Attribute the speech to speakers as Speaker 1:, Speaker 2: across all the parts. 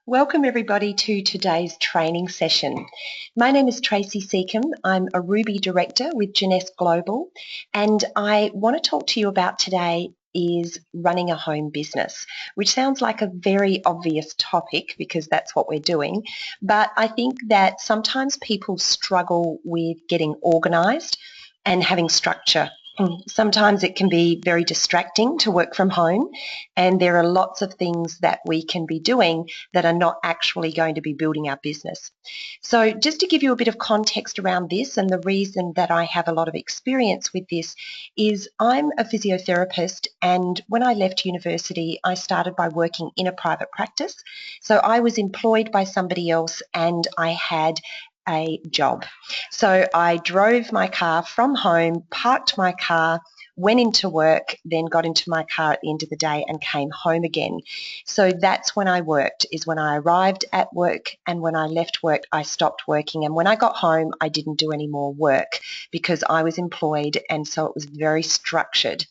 Speaker 1: Welcome everybody to today's training session. My name is Tracy Seacombe. I'm a Ruby Director with Jeunesse Global, and I want to talk to you about today is running a home business, which sounds like a very obvious topic because that's what we're doing. But I think that sometimes people struggle with getting organised and having structure. Sometimes it can be very distracting to work from home, and there are lots of things that we can be doing that are not actually going to be building our business. So just to give you a bit of context around this, and the reason that I have a lot of experience with this is I'm a physiotherapist, and when I left university I started by working in a private practice. So I was employed by somebody else and I had a job. So I drove my car from home, parked my car, went into work, then got into my car at the end of the day and came home again. So that's when I worked, is when I arrived at work, and when I left work I stopped working, and when I got home I didn't do any more work because I was employed, and so it was very structured.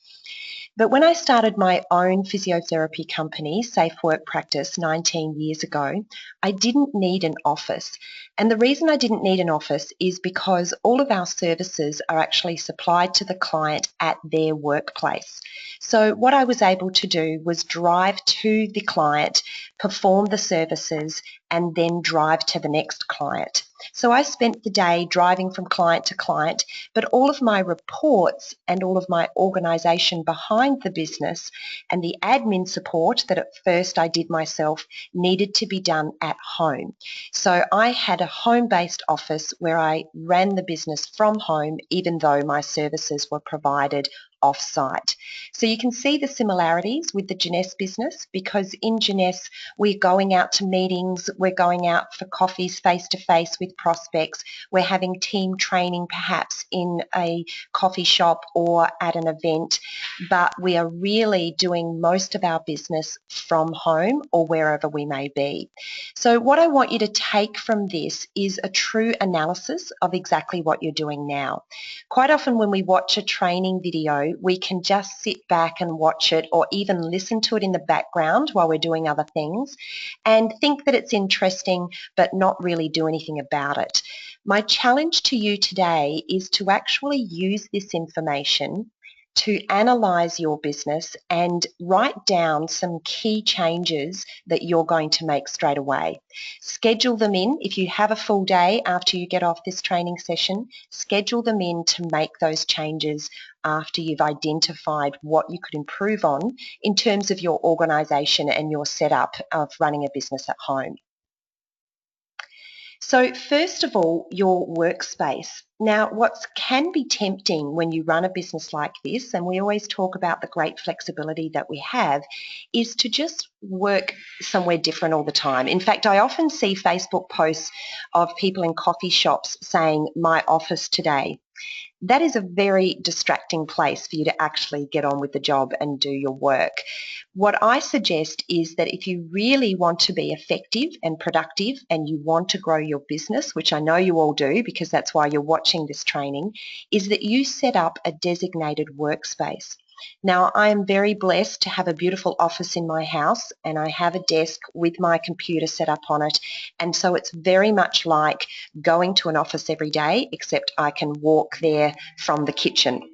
Speaker 1: But when I started my own physiotherapy company, Safe Work Practice, 19 years ago, I didn't need an office. And the reason I didn't need an office is because all of our services are actually supplied to the client at their workplace. So what I was able to do was drive to the client, perform the services, and then drive to the next client. So I spent the day driving from client to client, but all of my reports and all of my organisation behind the business and the admin support that at first I did myself needed to be done at home. So I had a home-based office where I ran the business from home, even though my services were provided off-site. So you can see the similarities with the Jeunesse business, because in Jeunesse we're going out to meetings, we're going out for coffees face-to-face with prospects, we're having team training perhaps in a coffee shop or at an event, but we are really doing most of our business from home or wherever we may be. So what I want you to take from this is a true analysis of exactly what you're doing now. Quite often when we watch a training video, we can just sit back and watch it, or even listen to it in the background while we're doing other things, and think that it's interesting but not really do anything about it. My challenge to you today is to actually use this information to analyse your business and write down some key changes that you're going to make straight away. Schedule them in. If you have a full day after you get off this training session, schedule them in to make those changes after you've identified what you could improve on in terms of your organisation and your setup of running a business at home. So first of all, your workspace. Now, what can be tempting when you run a business like this, and we always talk about the great flexibility that we have, is to just work somewhere different all the time. In fact, I often see Facebook posts of people in coffee shops saying, "My office today." That is a very distracting place for you to actually get on with the job and do your work. What I suggest is that if you really want to be effective and productive and you want to grow your business, which I know you all do because that's why you're watching this training, is that you set up a designated workspace. Now, I am very blessed to have a beautiful office in my house, and I have a desk with my computer set up on it, and so it's very much like going to an office every day, except I can walk there from the kitchen.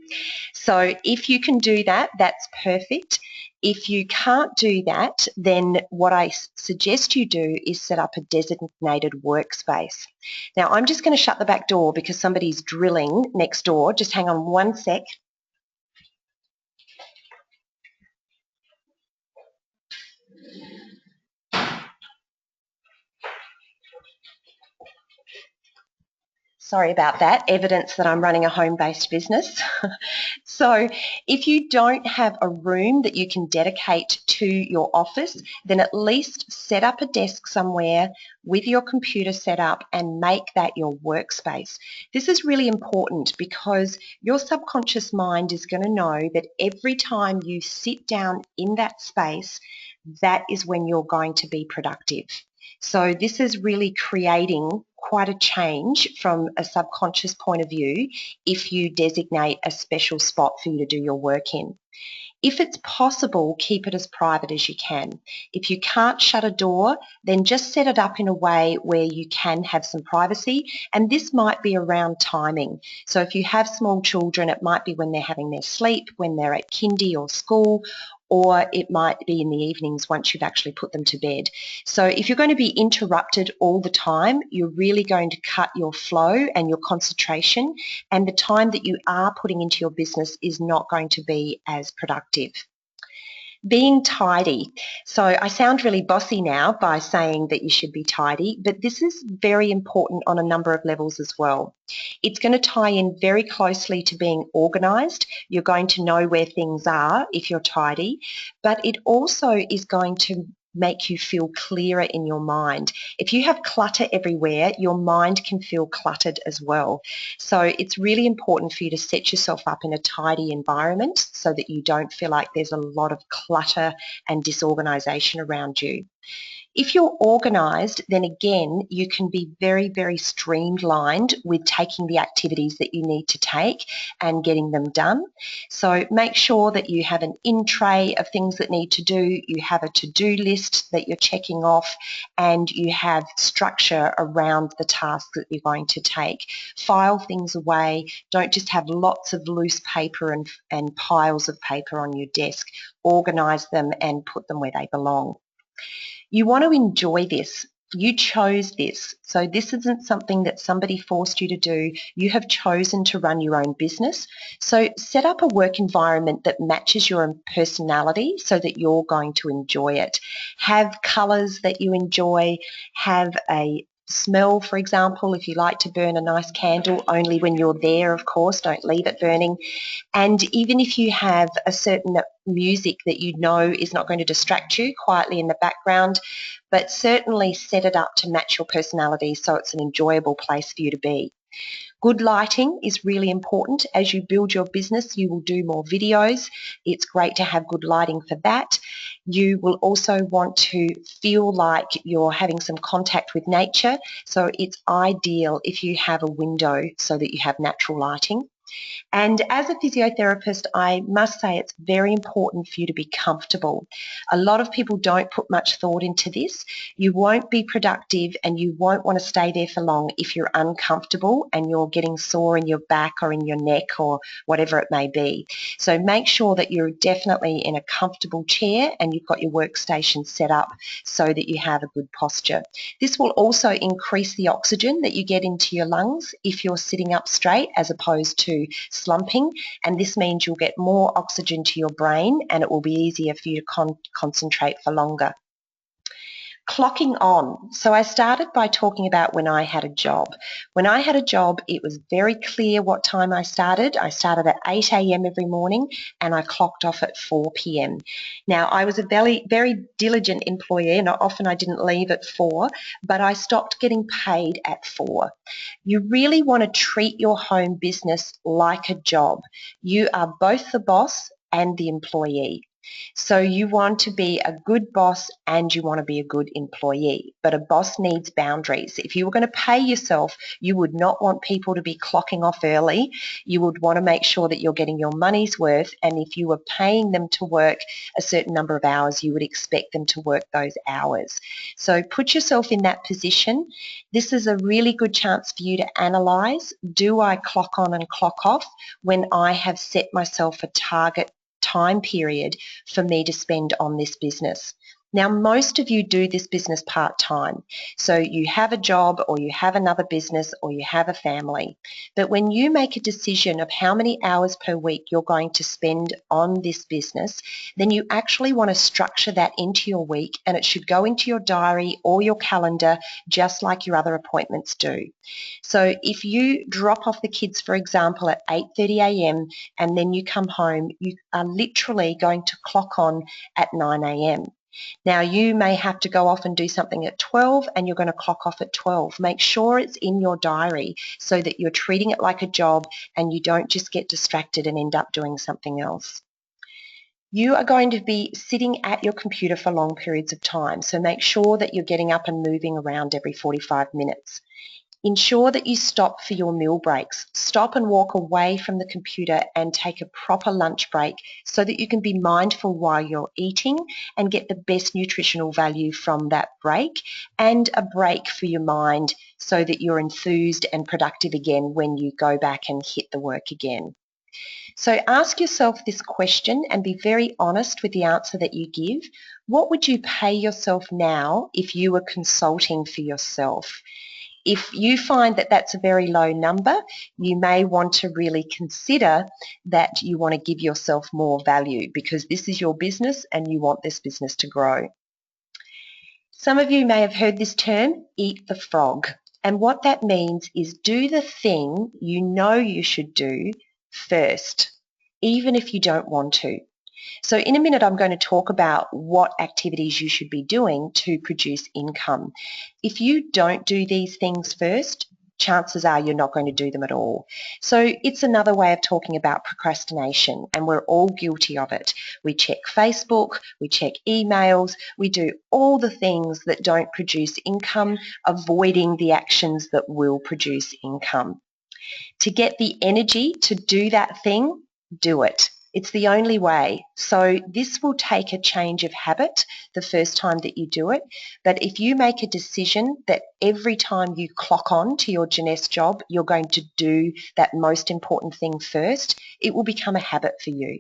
Speaker 1: So if you can do that, that's perfect. If you can't do that, then what I suggest you do is set up a designated workspace. Now, I'm just going to shut the back door because somebody's drilling next door. Just hang on one sec. Sorry about that, evidence that I'm running a home-based business. So if you don't have a room that you can dedicate to your office, then at least set up a desk somewhere with your computer set up and make that your workspace. This is really important because your subconscious mind is going to know that every time you sit down in that space, that is when you're going to be productive. So this is really creating quite a change from a subconscious point of view if you designate a special spot for you to do your work in. If it's possible, keep it as private as you can. If you can't shut a door, then just set it up in a way where you can have some privacy, and this might be around timing. So if you have small children, it might be when they're having their sleep, when they're at kindy or school, or it might be in the evenings once you've actually put them to bed. So if you're going to be interrupted all the time, you're really going to cut your flow and your concentration, and the time that you are putting into your business is not going to be as productive. Being tidy. So I sound really bossy now by saying that you should be tidy, but this is very important on a number of levels as well. It's going to tie in very closely to being organised. You're going to know where things are if you're tidy, but it also is going to make you feel clearer in your mind. If you have clutter everywhere, your mind can feel cluttered as well. So it's really important for you to set yourself up in a tidy environment so that you don't feel like there's a lot of clutter and disorganisation around you. If you're organised, then again, you can be very, very streamlined with taking the activities that you need to take and getting them done. So make sure that you have an in tray of things that need to do, you have a to-do list that you're checking off, and you have structure around the tasks that you're going to take. File things away. Don't just have lots of loose paper and piles of paper on your desk. Organise them and put them where they belong. You want to enjoy this. You chose this. So this isn't something that somebody forced you to do. You have chosen to run your own business. So set up a work environment that matches your personality so that you're going to enjoy it. Have colours that you enjoy. Have a smell, for example, if you like to burn a nice candle, only when you're there, of course, don't leave it burning. And even if you have a certain music that you know is not going to distract you quietly in the background, but certainly set it up to match your personality so it's an enjoyable place for you to be. Good lighting is really important. As you build your business, you will do more videos. It's great to have good lighting for that. You will also want to feel like you're having some contact with nature. So it's ideal if you have a window so that you have natural lighting. And as a physiotherapist, I must say it's very important for you to be comfortable. A lot of people don't put much thought into this. You won't be productive and you won't want to stay there for long if you're uncomfortable and you're getting sore in your back or in your neck or whatever it may be. So make sure that you're definitely in a comfortable chair and you've got your workstation set up so that you have a good posture. This will also increase the oxygen that you get into your lungs if you're sitting up straight as opposed to slumping, and this means you'll get more oxygen to your brain and it will be easier for you to concentrate for longer. Clocking on. So I started by talking about when I had a job. When I had a job, it was very clear what time I started. I started at 8 a.m. every morning and I clocked off at 4 p.m. Now, I was a very, very diligent employee and often I didn't leave at 4, but I stopped getting paid at 4. You really want to treat your home business like a job. You are both the boss and the employee. So you want to be a good boss and you want to be a good employee. But a boss needs boundaries. If you were going to pay yourself, you would not want people to be clocking off early. You would want to make sure that you're getting your money's worth, and if you were paying them to work a certain number of hours, you would expect them to work those hours. So put yourself in that position. This is a really good chance for you to analyse, do I clock on and clock off when I have set myself a target time period for me to spend on this business? Now, most of you do this business part-time. So you have a job or you have another business or you have a family. But when you make a decision of how many hours per week you're going to spend on this business, then you actually want to structure that into your week, and it should go into your diary or your calendar just like your other appointments do. So if you drop off the kids, for example, at 8:30 a.m. and then you come home, you are literally going to clock on at 9 a.m. Now, you may have to go off and do something at 12 and you're going to clock off at 12. Make sure it's in your diary so that you're treating it like a job and you don't just get distracted and end up doing something else. You are going to be sitting at your computer for long periods of time, so make sure that you're getting up and moving around every 45 minutes. Ensure that you stop for your meal breaks. Stop and walk away from the computer and take a proper lunch break so that you can be mindful while you're eating and get the best nutritional value from that break, and a break for your mind so that you're enthused and productive again when you go back and hit the work again. So ask yourself this question and be very honest with the answer that you give. What would you pay yourself now if you were consulting for yourself? If you find that that's a very low number, you may want to really consider that you want to give yourself more value, because this is your business and you want this business to grow. Some of you may have heard this term, eat the frog. And what that means is do the thing you know you should do first, even if you don't want to. So in a minute, I'm going to talk about what activities you should be doing to produce income. If you don't do these things first, chances are you're not going to do them at all. So it's another way of talking about procrastination, and we're all guilty of it. We check Facebook, we check emails, we do all the things that don't produce income, avoiding the actions that will produce income. To get the energy to do that thing, do it. It's the only way. So this will take a change of habit the first time that you do it. But if you make a decision that every time you clock on to your Jeunesse job, you're going to do that most important thing first, it will become a habit for you.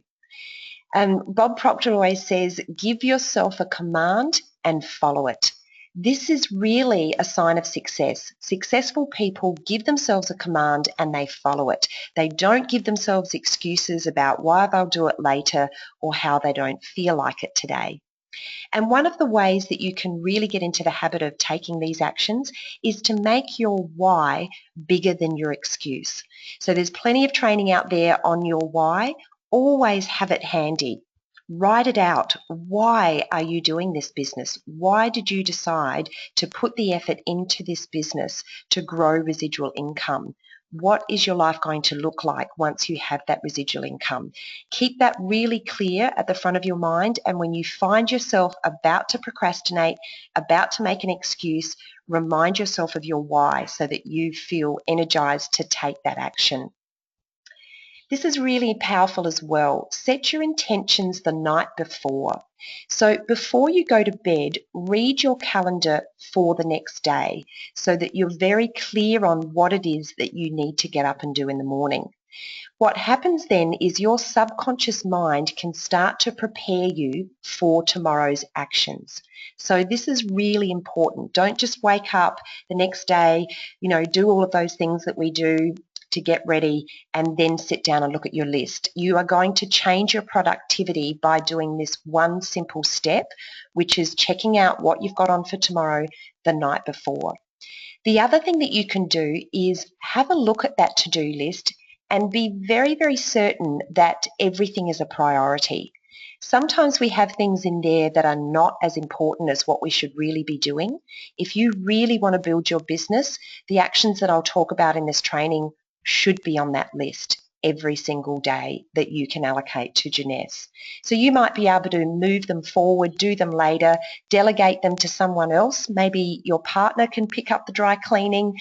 Speaker 1: And Bob Proctor always says, give yourself a command and follow it. This is really a sign of success. Successful people give themselves a command and they follow it. They don't give themselves excuses about why they'll do it later or how they don't feel like it today. And one of the ways that you can really get into the habit of taking these actions is to make your why bigger than your excuse. So there's plenty of training out there on your why. Always have it handy. Write it out. Why are you doing this business? Why did you decide to put the effort into this business to grow residual income? What is your life going to look like once you have that residual income? Keep that really clear at the front of your mind, and when you find yourself about to procrastinate, about to make an excuse, remind yourself of your why so that you feel energized to take that action. This is really powerful as well. Set your intentions the night before. So before you go to bed, read your calendar for the next day so that you're very clear on what it is that you need to get up and do in the morning. What happens then is your subconscious mind can start to prepare you for tomorrow's actions. So this is really important. Don't just wake up the next day, do all of those things that we do to get ready and then sit down and look at your list. You are going to change your productivity by doing this one simple step, which is checking out what you've got on for tomorrow the night before. The other thing that you can do is have a look at that to-do list and be very, very certain that everything is a priority. Sometimes we have things in there that are not as important as what we should really be doing. If you really want to build your business, the actions that I'll talk about in this training should be on that list every single day that you can allocate to Jeunesse. So you might be able to move them forward, do them later, delegate them to someone else. Maybe your partner can pick up the dry cleaning,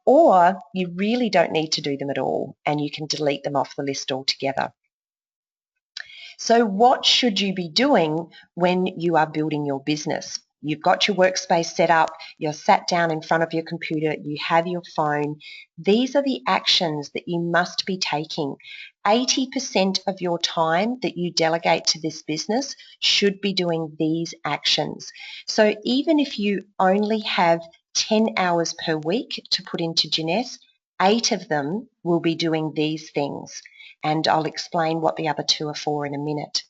Speaker 1: or you really don't need to do them at all and you can delete them off the list altogether. So what should you be doing when you are building your business? You've got your workspace set up, you're sat down in front of your computer, you have your phone. These are the actions that you must be taking. 80% of your time that you delegate to this business should be doing these actions. So even if you only have 10 hours per week to put into Jeunesse, 8 of them will be doing these things. And I'll explain what the other 2 are for in a minute.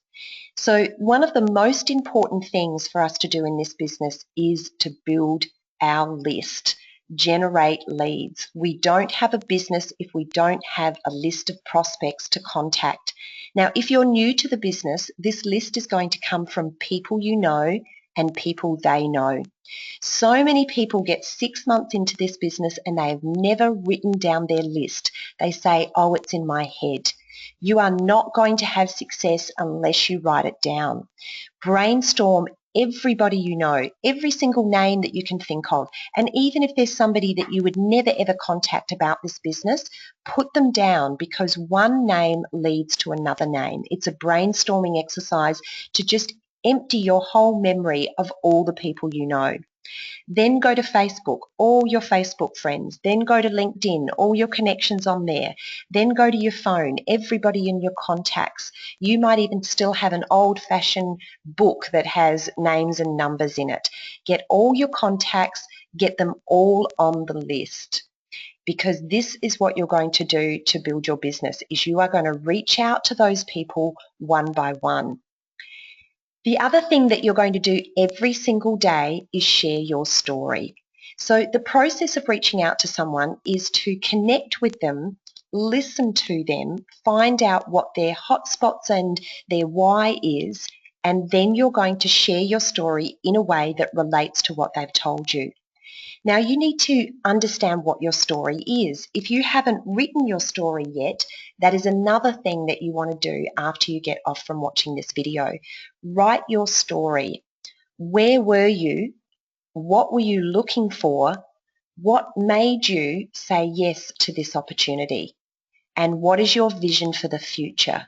Speaker 1: So one of the most important things for us to do in this business is to build our list, generate leads. We don't have a business if we don't have a list of prospects to contact. Now, if you're new to the business, this list is going to come from people you know and people they know. So many people get 6 months into this business and they have never written down their list. They say, oh, it's in my head. You are not going to have success unless you write it down. Brainstorm everybody you know, every single name that you can think of. And even if there's somebody that you would never ever contact about this business, put them down, because one name leads to another name. It's a brainstorming exercise to just empty your whole memory of all the people you know. Then go to Facebook, all your Facebook friends. Then go to LinkedIn, all your connections on there. Then go to your phone, everybody in your contacts. You might even still have an old-fashioned book that has names and numbers in it. Get all your contacts, get them all on the list, because this is what you're going to do to build your business, is you are going to reach out to those people one by one. The other thing that you're going to do every single day is share your story. So the process of reaching out to someone is to connect with them, listen to them, find out what their hotspots and their why is, and then you're going to share your story in a way that relates to what they've told you. Now, you need to understand what your story is. If you haven't written your story yet, that is another thing that you want to do after you get off from watching this video. Write your story. Where were you? What were you looking for? What made you say yes to this opportunity? And what is your vision for the future?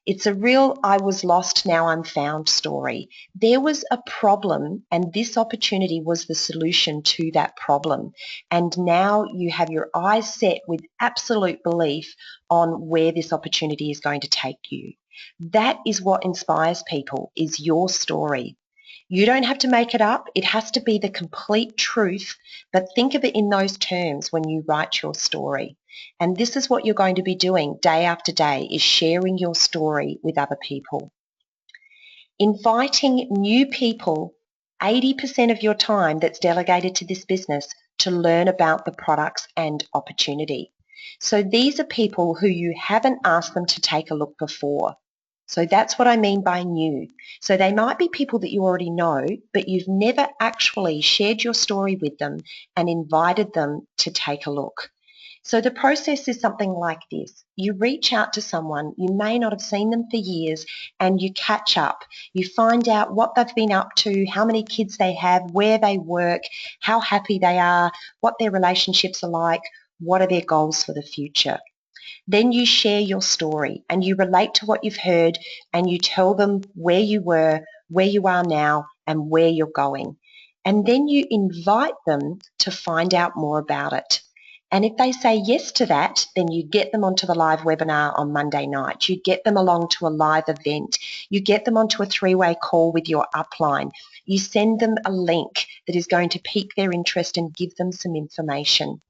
Speaker 1: It's a real I was lost, now I'm found story. There was a problem and this opportunity was the solution to that problem. And now you have your eyes set with absolute belief on where this opportunity is going to take you. That is what inspires people, is your story. You don't have to make it up. It has to be the complete truth, but think of it in those terms when you write your story. And this is what you're going to be doing day after day, is sharing your story with other people. Inviting new people, 80% of your time that's delegated to this business, to learn about the products and opportunity. So these are people who you haven't asked them to take a look before. So that's what I mean by new. So they might be people that you already know, but you've never actually shared your story with them and invited them to take a look. So the process is something like this. You reach out to someone, you may not have seen them for years, and you catch up. You find out what they've been up to, how many kids they have, where they work, how happy they are, what their relationships are like, what are their goals for the future. Then you share your story and you relate to what you've heard and you tell them where you were, where you are now, and where you're going. And then you invite them to find out more about it. And if they say yes to that, then you get them onto the live webinar on Monday night. You get them along to a live event. You get them onto a three-way call with your upline. You send them a link that is going to pique their interest and give them some information.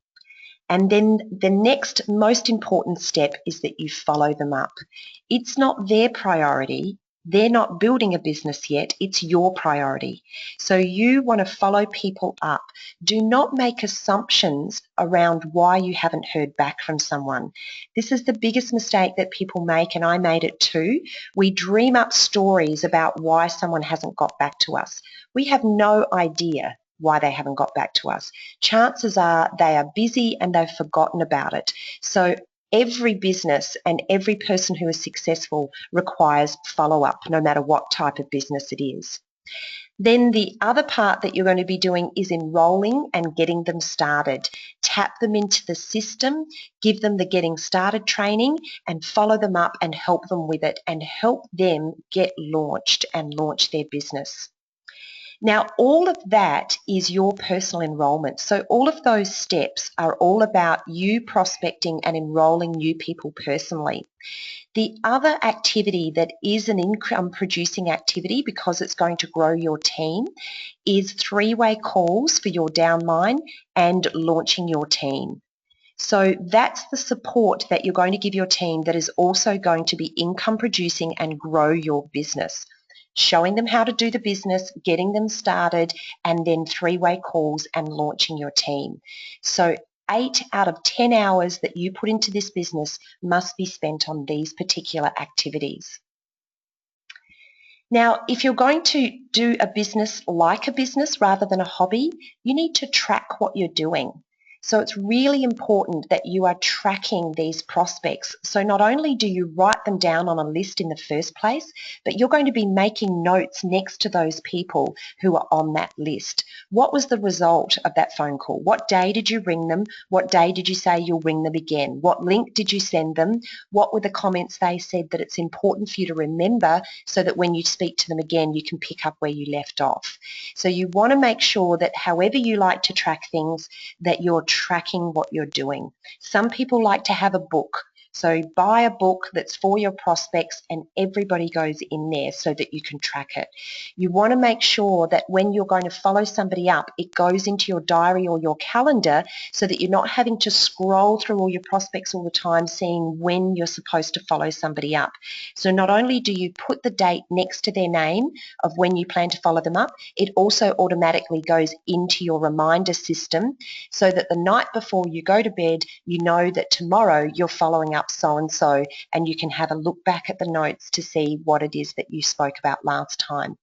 Speaker 1: And then the next most important step is that you follow them up. It's not their priority. They're not building a business yet. It's your priority. So you want to follow people up. Do not make assumptions around why you haven't heard back from someone. This is the biggest mistake that people make, and I made it too. We dream up stories about why someone hasn't got back to us. We have no idea why they haven't got back to us. Chances are they are busy and they've forgotten about it. So every business and every person who is successful requires follow-up, no matter what type of business it is. Then the other part that you're going to be doing is enrolling and getting them started. Tap them into the system, give them the getting started training, and follow them up and help them with it and help them get launched and launch their business. Now, all of that is your personal enrollment. So all of those steps are all about you prospecting and enrolling new people personally. The other activity that is an income producing activity, because it's going to grow your team, is three-way calls for your downline and launching your team. So that's the support that you're going to give your team that is also going to be income producing and grow your business. Showing them how to do the business, getting them started, and then three-way calls and launching your team. So 8 out of 10 hours that you put into this business must be spent on these particular activities. Now, if you're going to do a business like a business rather than a hobby, you need to track what you're doing. So it's really important that you are tracking these prospects. So not only do you write them down on a list in the first place, but you're going to be making notes next to those people who are on that list. What was the result of that phone call? What day did you ring them? What day did you say you'll ring them again? What link did you send them? What were the comments they said that it's important for you to remember so that when you speak to them again, you can pick up where you left off? So you want to make sure that however you like to track things, that you're tracking what you're doing. Some people like to have a book. So buy a book that's for your prospects and everybody goes in there so that you can track it. You want to make sure that when you're going to follow somebody up, it goes into your diary or your calendar so that you're not having to scroll through all your prospects all the time seeing when you're supposed to follow somebody up. So not only do you put the date next to their name of when you plan to follow them up, it also automatically goes into your reminder system so that the night before you go to bed, you know that tomorrow you're following up so-and-so and you can have a look back at the notes to see what it is that you spoke about last time.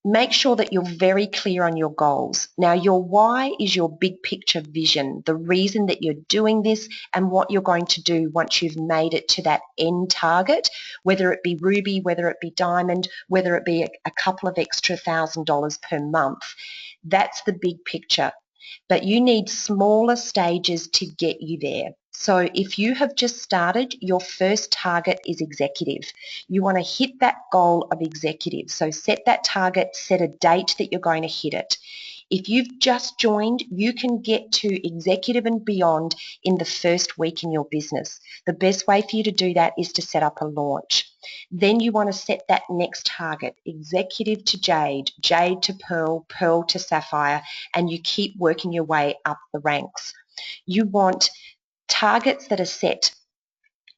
Speaker 1: Make sure that you're very clear on your goals. Now, your why is your big picture vision, the reason that you're doing this and what you're going to do once you've made it to that end target, whether it be Ruby, whether it be Diamond, whether it be a couple of extra $1,000 per month. That's the big picture. But you need smaller stages to get you there. So if you have just started, your first target is executive. You want to hit that goal of executive. So set that target, set a date that you're going to hit it. If you've just joined, you can get to executive and beyond in the first week in your business. The best way for you to do that is to set up a launch. Then you want to set that next target, executive to jade, jade to pearl, pearl to sapphire, and you keep working your way up the ranks. You want targets that are set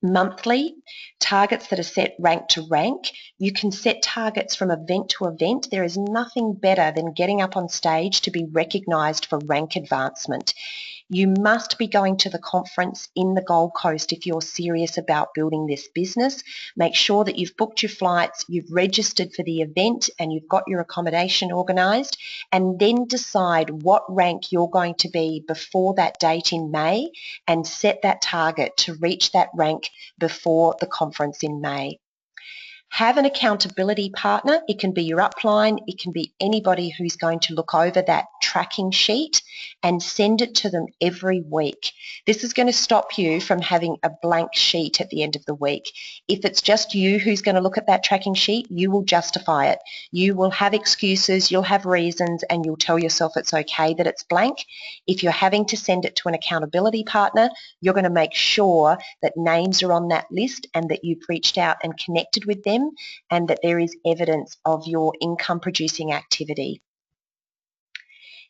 Speaker 1: monthly, targets that are set rank to rank. You can set targets from event to event. There is nothing better than getting up on stage to be recognised for rank advancement. You must be going to the conference in the Gold Coast if you're serious about building this business. Make sure that you've booked your flights, you've registered for the event, and you've got your accommodation organised, and then decide what rank you're going to be before that date in May and set that target to reach that rank before the conference in May. Have an accountability partner. It can be your upline. It can be anybody who's going to look over that tracking sheet and send it to them every week. This is going to stop you from having a blank sheet at the end of the week. If it's just you who's going to look at that tracking sheet, you will justify it. You will have excuses, you'll have reasons, and you'll tell yourself it's okay that it's blank. If you're having to send it to an accountability partner, you're going to make sure that names are on that list and that you've reached out and connected with them and that there is evidence of your income producing activity.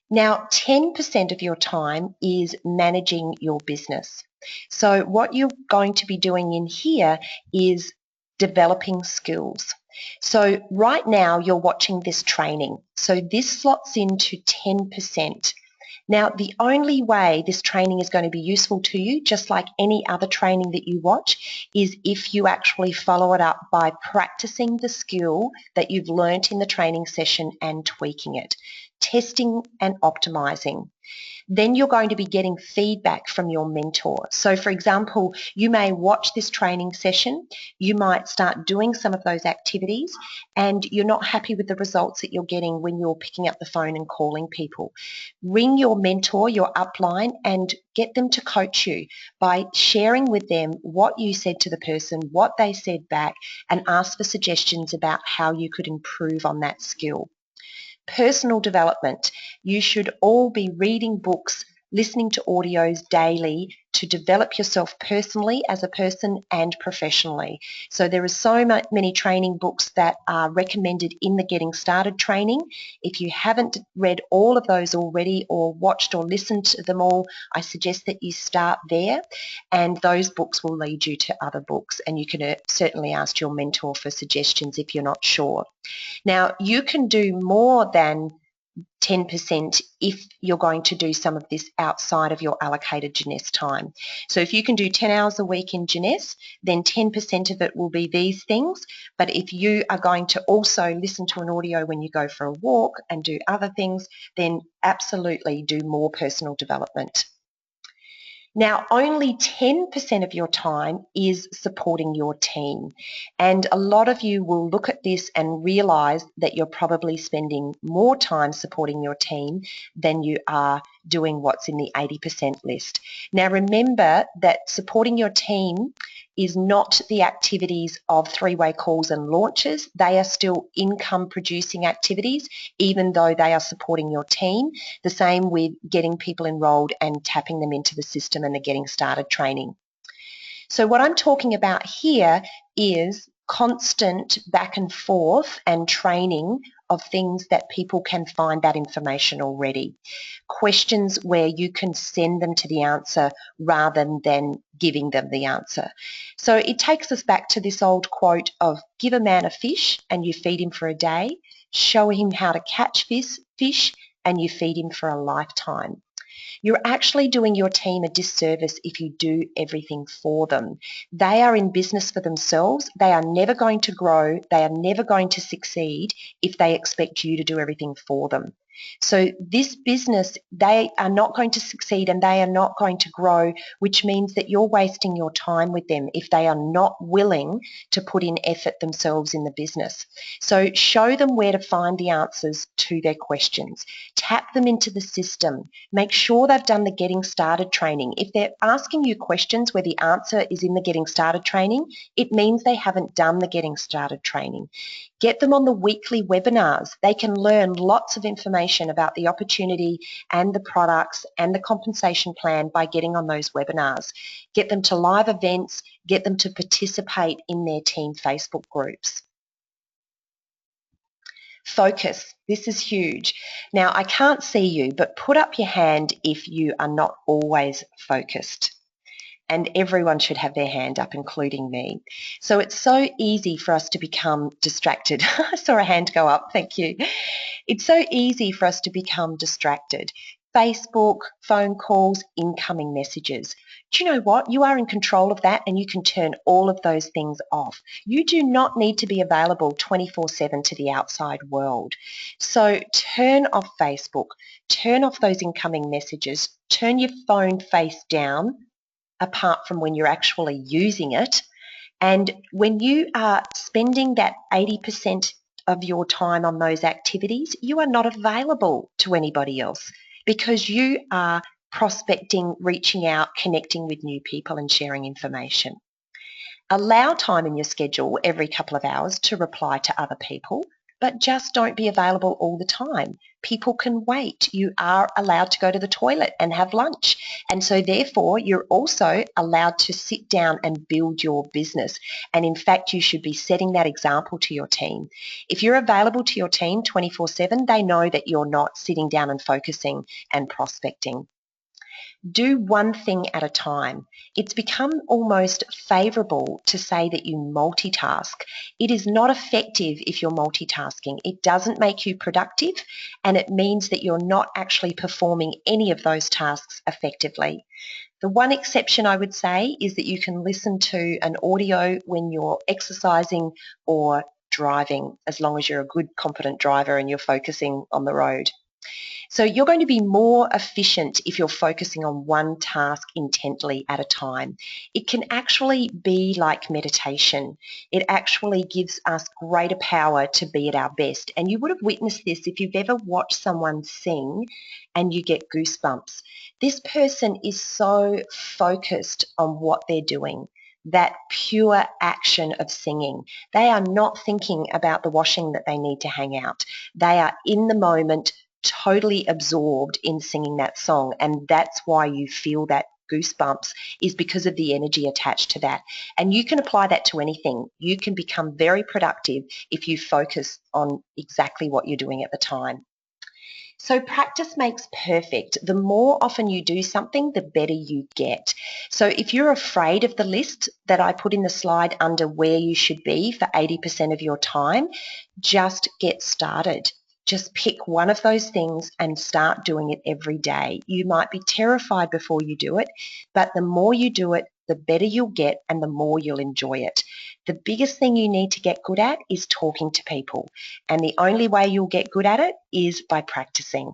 Speaker 1: Now, 10% of your time is managing your business. So what you're going to be doing in here is developing skills. So right now you're watching this training. So this slots into 10%. Now, the only way this training is going to be useful to you, just like any other training that you watch, is if you actually follow it up by practicing the skill that you've learnt in the training session and tweaking it, testing and optimizing. Then you're going to be getting feedback from your mentor. So for example, you may watch this training session, you might start doing some of those activities and you're not happy with the results that you're getting when you're picking up the phone and calling people. Ring your mentor, your upline, and get them to coach you by sharing with them what you said to the person, what they said back, and ask for suggestions about how you could improve on that skill. Personal development. You should all be reading books, listening to audios daily to develop yourself personally as a person and professionally. So there are so many training books that are recommended in the Getting Started training. If you haven't read all of those already or watched or listened to them all, I suggest that you start there, and those books will lead you to other books, and you can certainly ask your mentor for suggestions if you're not sure. Now, you can do more than 10% if you're going to do some of this outside of your allocated Jeunesse time. So if you can do 10 hours a week in Jeunesse, then 10% of it will be these things. But if you are going to also listen to an audio when you go for a walk and do other things, then absolutely do more personal development. Now, only 10% of your time is supporting your team. And a lot of you will look at this and realize that you're probably spending more time supporting your team than you are doing what's in the 80% list. Now, remember that supporting your team is not the activities of three-way calls and launches. They are still income producing activities, even though they are supporting your team. The same with getting people enrolled and tapping them into the system and the getting started training. So what I'm talking about here is constant back and forth and training of things that people can find that information already. Questions where you can send them to the answer rather than giving them the answer. So it takes us back to this old quote of give a man a fish and you feed him for a day, show him how to catch fish and you feed him for a lifetime. You're actually doing your team a disservice if you do everything for them. They are in business for themselves. They are never going to grow. They are never going to succeed if they expect you to do everything for them. So this business, they are not going to succeed and they are not going to grow, which means that you're wasting your time with them if they are not willing to put in effort themselves in the business. So show them where to find the answers to their questions. Tap them into the system. Make sure they've done the getting started training. If they're asking you questions where the answer is in the getting started training, it means they haven't done the getting started training. Get them on the weekly webinars. They can learn lots of information about the opportunity and the products and the compensation plan by getting on those webinars. Get them to live events, get them to participate in their team Facebook groups. Focus. This is huge. Now, I can't see you, but put up your hand if you are not always focused. And everyone should have their hand up, including me. So it's so easy for us to become distracted. I saw a hand go up, thank you. It's so easy for us to become distracted. Facebook, phone calls, incoming messages. Do you know what? You are in control of that and you can turn all of those things off. You do not need to be available 24/7 to the outside world. So turn off Facebook, turn off those incoming messages, turn your phone face down apart from when you're actually using it. And when you are spending that 80% of your time on those activities, you are not available to anybody else because you are prospecting, reaching out, connecting with new people and sharing information. Allow time in your schedule every couple of hours to reply to other people, but just don't be available all the time. People can wait. You are allowed to go to the toilet and have lunch. And so therefore, you're also allowed to sit down and build your business. And in fact, you should be setting that example to your team. If you're available to your team 24/7, they know that you're not sitting down and focusing and prospecting. Do one thing at a time. It's become almost favourable to say that you multitask. It is not effective if you're multitasking. It doesn't make you productive and it means that you're not actually performing any of those tasks effectively. The one exception I would say is that you can listen to an audio when you're exercising or driving, as long as you're a good, competent driver and you're focusing on the road. So you're going to be more efficient if you're focusing on one task intently at a time. It can actually be like meditation. It actually gives us greater power to be at our best. And you would have witnessed this if you've ever watched someone sing and you get goosebumps. This person is so focused on what they're doing, that pure action of singing. They are not thinking about the washing that they need to hang out. They are in the moment, totally absorbed in singing that song, and that's why you feel that goosebumps, is because of the energy attached to that. And you can apply that to anything. You can become very productive if you focus on exactly what you're doing at the time. So practice makes perfect. The more often you do something, the better you get. So if you're afraid of the list that I put in the slide under where you should be for 80% of your time, just get started. Just pick one of those things and start doing it every day. You might be terrified before you do it, but the more you do it, the better you'll get and the more you'll enjoy it. The biggest thing you need to get good at is talking to people. And the only way you'll get good at it is by practicing.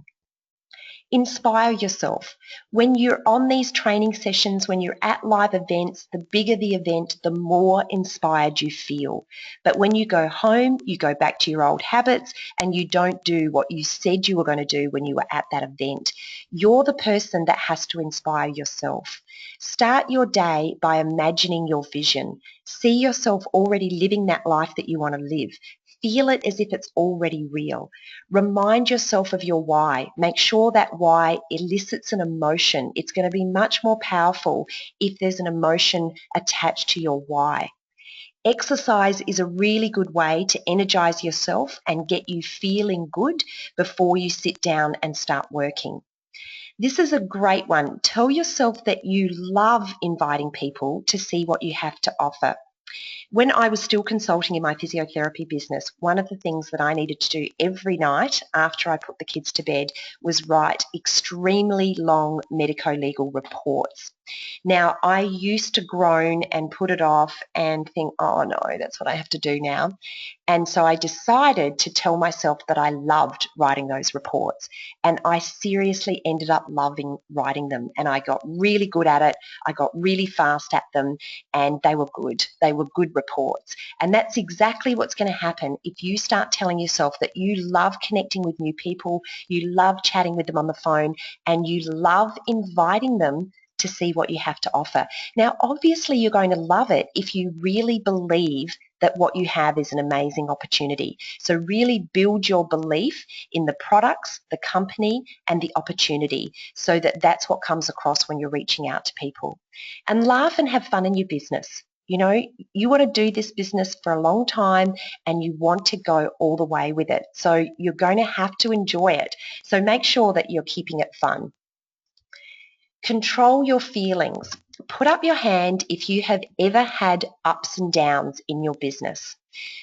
Speaker 1: Inspire yourself. When you're on these training sessions, when you're at live events, the bigger the event, the more inspired you feel. But when you go home, you go back to your old habits and you don't do what you said you were going to do when you were at that event. You're the person that has to inspire yourself. Start your day by imagining your vision. See yourself already living that life that you want to live. Feel it as if it's already real. Remind yourself of your why. Make sure that why elicits an emotion. It's going to be much more powerful if there's an emotion attached to your why. Exercise is a really good way to energize yourself and get you feeling good before you sit down and start working. This is a great one. Tell yourself that you love inviting people to see what you have to offer. When I was still consulting in my physiotherapy business, one of the things that I needed to do every night after I put the kids to bed was write extremely long medico-legal reports. Now, I used to groan and put it off and think, oh no, that's what I have to do now. And so I decided to tell myself that I loved writing those reports. And I seriously ended up loving writing them. And I got really good at it. I got really fast at them, and they were good. They were good reports. And that's exactly what's going to happen if you start telling yourself that you love connecting with new people, you love chatting with them on the phone, and you love inviting them to see what you have to offer. Now, obviously, you're going to love it if you really believe that what you have is an amazing opportunity. So really build your belief in the products, the company, and the opportunity so that that's what comes across when you're reaching out to people. And laugh and have fun in your business. You know, you want to do this business for a long time and you want to go all the way with it. So you're going to have to enjoy it. So make sure that you're keeping it fun. Control your feelings. Put up your hand if you have ever had ups and downs in your business.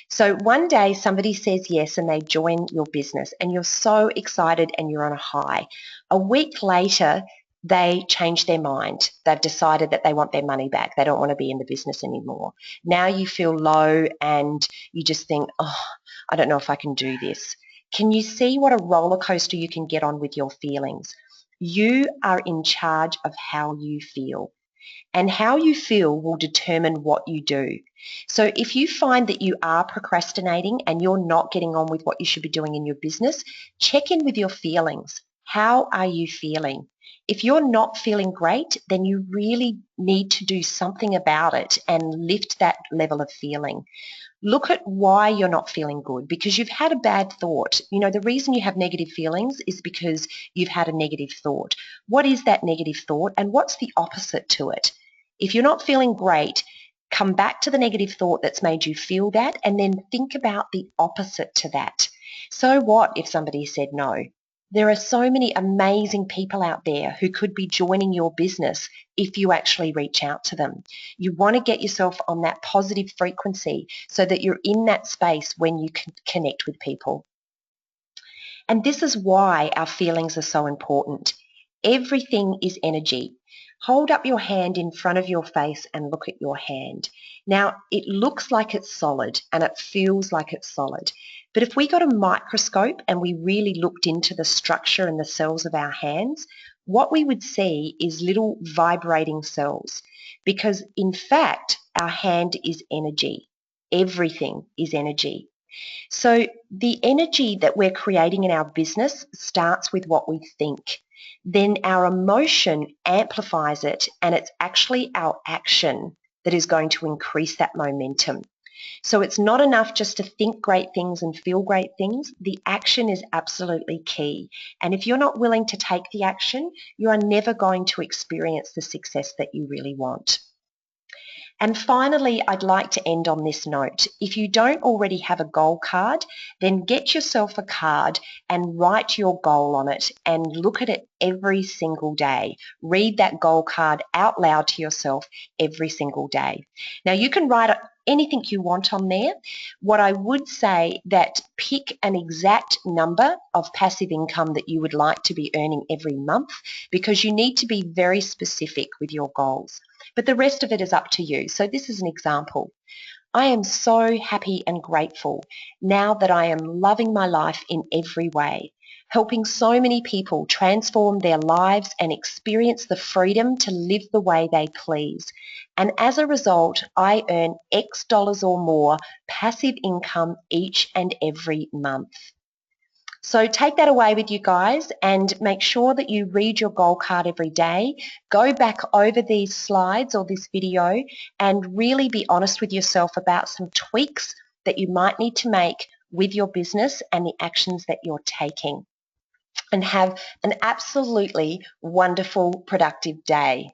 Speaker 1: So one day somebody says yes and they join your business and you're so excited and you're on a high. A week later, they change their mind. They've decided that they want their money back. They don't want to be in the business anymore. Now you feel low and you just think, oh, I don't know if I can do this. Can you see what a roller coaster you can get on with your feelings? You are in charge of how you feel. And how you feel will determine what you do. So if you find that you are procrastinating and you're not getting on with what you should be doing in your business, check in with your feelings. How are you feeling? If you're not feeling great, then you really need to do something about it and lift that level of feeling. Look at why you're not feeling good, because you've had a bad thought. You know, the reason you have negative feelings is because you've had a negative thought. What is that negative thought and what's the opposite to it? If you're not feeling great, come back to the negative thought that's made you feel that and then think about the opposite to that. So what if somebody said no? There are so many amazing people out there who could be joining your business if you actually reach out to them. You want to get yourself on that positive frequency so that you're in that space when you can connect with people. And this is why our feelings are so important. Everything is energy. Hold up your hand in front of your face and look at your hand. Now, it looks like it's solid and it feels like it's solid. But if we got a microscope and we really looked into the structure and the cells of our hands, what we would see is little vibrating cells. Because in fact, our hand is energy. Everything is energy. So the energy that we're creating in our business starts with what we think. Then our emotion amplifies it, and it's actually our action that is going to increase that momentum. So it's not enough just to think great things and feel great things. The action is absolutely key. And if you're not willing to take the action, you are never going to experience the success that you really want. And finally, I'd like to end on this note. If you don't already have a goal card, then get yourself a card and write your goal on it and look at it every single day. Read that goal card out loud to yourself every single day. Now, you can write anything you want on there. What I would say that pick an exact number of passive income that you would like to be earning every month, because you need to be very specific with your goals. But the rest of it is up to you. So this is an example. I am so happy and grateful now that I am loving my life in every way. helping so many people transform their lives and experience the freedom to live the way they please. And as a result, I earn X dollars or more passive income each and every month. So take that away with you guys and make sure that you read your goal card every day. Go back over these slides or this video and really be honest with yourself about some tweaks that you might need to make with your business and the actions that you're taking. And have an absolutely wonderful, productive day.